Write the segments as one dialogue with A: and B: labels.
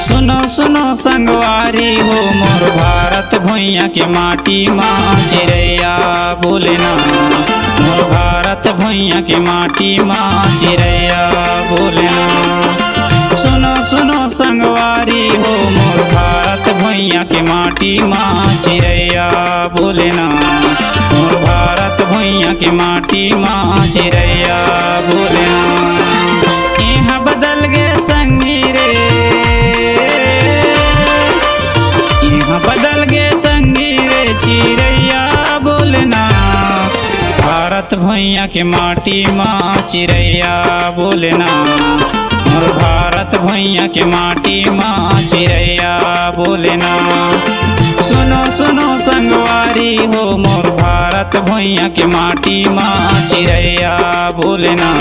A: सुनो सुनो संगवारी हो मोर भारत भुइया के माटी माँ चिड़ैया बोले ना। मोर भारत भुइया के माटी माँ चिड़ैया बोले ना। सुनो सुनो संगवारी हो मोर भारत भुइया के माटी माँ चिड़ैया बोले ना। मोर भारत भुइया के माटी माँ चिड़ैया बोले ना। यहाँ बदल गए संगी रे, यहाँ बदल गए संगी रे चिड़ैया बोले ना। भारत भुइया के माटी माँ चिड़ैया बोले ना। मोर भारत भुइया के माटी माँ चिड़ैया बोले ना। सुनो सुनो संगवारी हो मोर भारत भुइया के माटी माँ चिड़ैया बोले ना।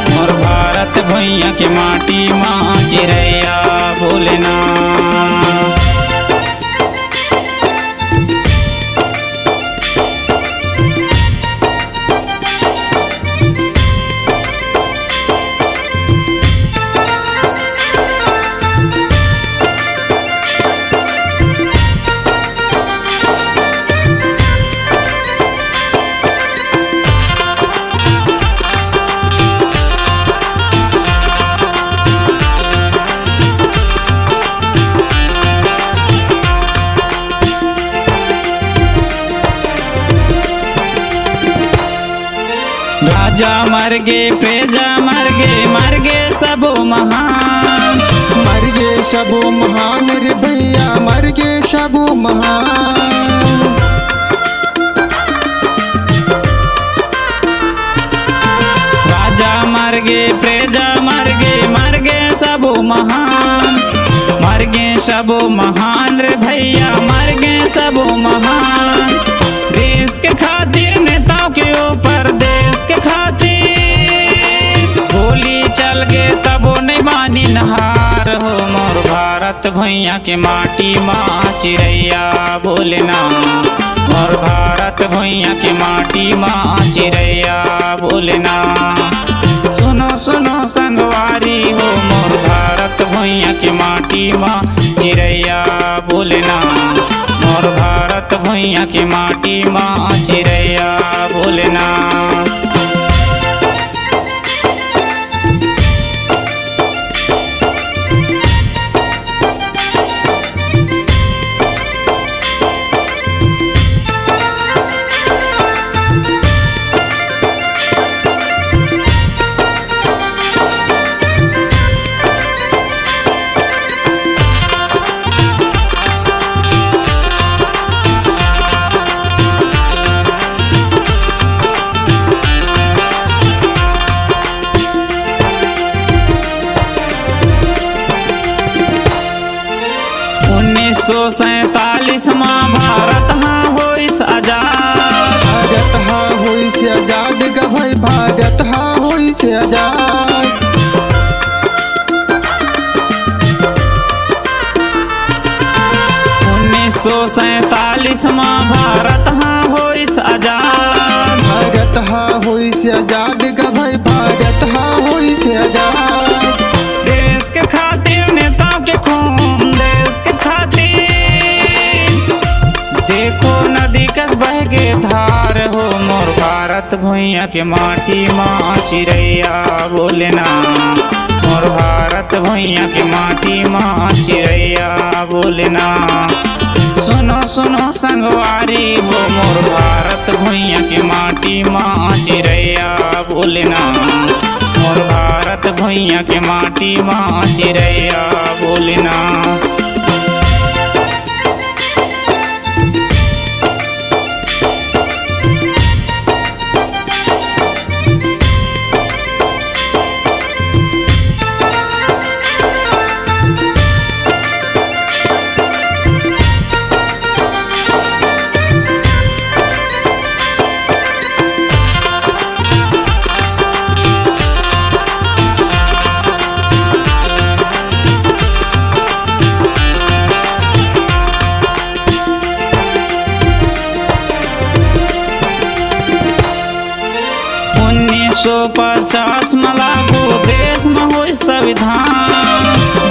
A: मोर भारत भुइया के माटी माँ चिड़ैया बोले ना। राजा मर गे प्रजा मर गे सबो महान।
B: मर गे सबो महान रे भैया मर गे सबो महान।
A: राजा मर गे प्रजा मर गे सबो महान। मर गे सबो महान रे भैया मर गे सबो महान। देश के खातिर नेताओं के ऊपर देश के खातिर गोली चल गे तबो नहीं मानी नहार हो। मोर भारत भुइया के माटी माँ चिड़ैया बोले ना। मोर भारत भुइया के माटी माँ चिड़ैया बोले ना। सुनो सुनो संगवारी हो मोर भारत भुइया के माटी माँ चिड़ैया बोले ना। मोर भारत भुइया के माटी माँ चिड़ैया बोले ना। सैतालीस माँ भारत हाँ होइस आजाद।
B: भारत हाँ होइस आजाद ग भाई भारत हाँ होइस आजाद।
A: 1947 माँ भारत हाँ होइस आजाद।
B: भारत हाँ होइस आजाद ग भाई भारत हाँ होइस आजाद।
A: देश के खातिर नेताओं के खून देश के खातिर देखो नदी कस बह के धार हो। मोर भारत भुइया के माटी माँ चिड़ैया बोले ना। मोर भारत भुइया के माटी माँ चिड़ैया बोले ना। सुनो सुनो संगवारी हो मोर भारत भुइया के माटी माँ चिड़ैया बोले ना। मोर भारत भुइया के माटी माँ चिड़ैया बोले ना।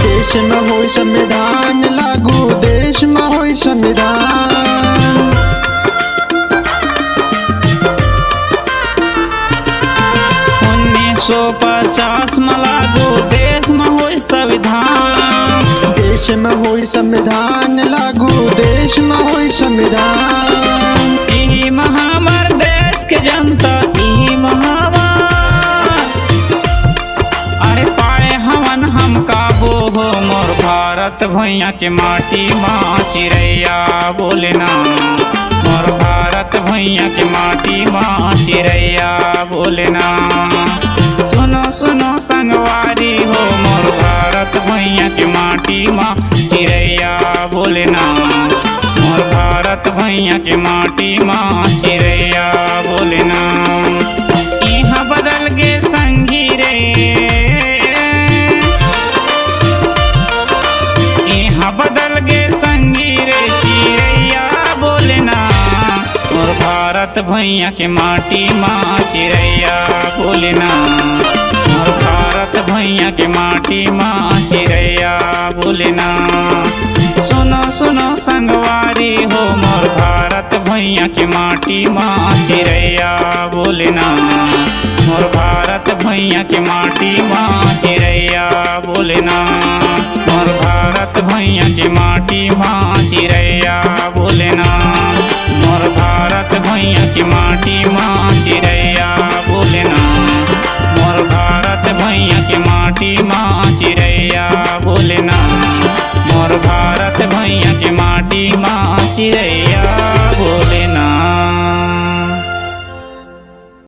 B: देश देश में होई संविधान लागू, देश में होई संविधान।
A: 1950 में लागू, देश में होई संविधान।
B: देश में होई संविधान लागू, देश में होई संविधान।
A: ई महामार देश के जनता, ई महामार अरे पाए हवन हम काबू हो। मोर भारत भैया के माटी माँ चिड़ैया बोले ना, मोर भारत भैया के माटी माँ चिड़ैया बोले ना। सुनो सुनो संगवारी हो, मोर भारत भैया के माटी माँ चिड़ैया बोले ना, मोर भारत भैया के माटी माँ चिड़ैया बोले ना। यहाँ बदल गे संगी रे, यहाँ बदल गे संगी रे चिड़ैया बोले ना, मोर भारत भैया के माटी माँ चिड़ैया बोले ना, मोर भारत भैया के माटी माँ चिड़ैया बोले ना। सुनो सुनो संगवारी हो, मोर भारत भैया के माटी माँ चिड़ैया बोले ना, मोर भारत भैया के माटी माँ चिड़ैया। बोले ना मोर भारत भैया की माटी माँ चिरैया बोले ना मोर भारत भैया की माटी माँ चिरैया।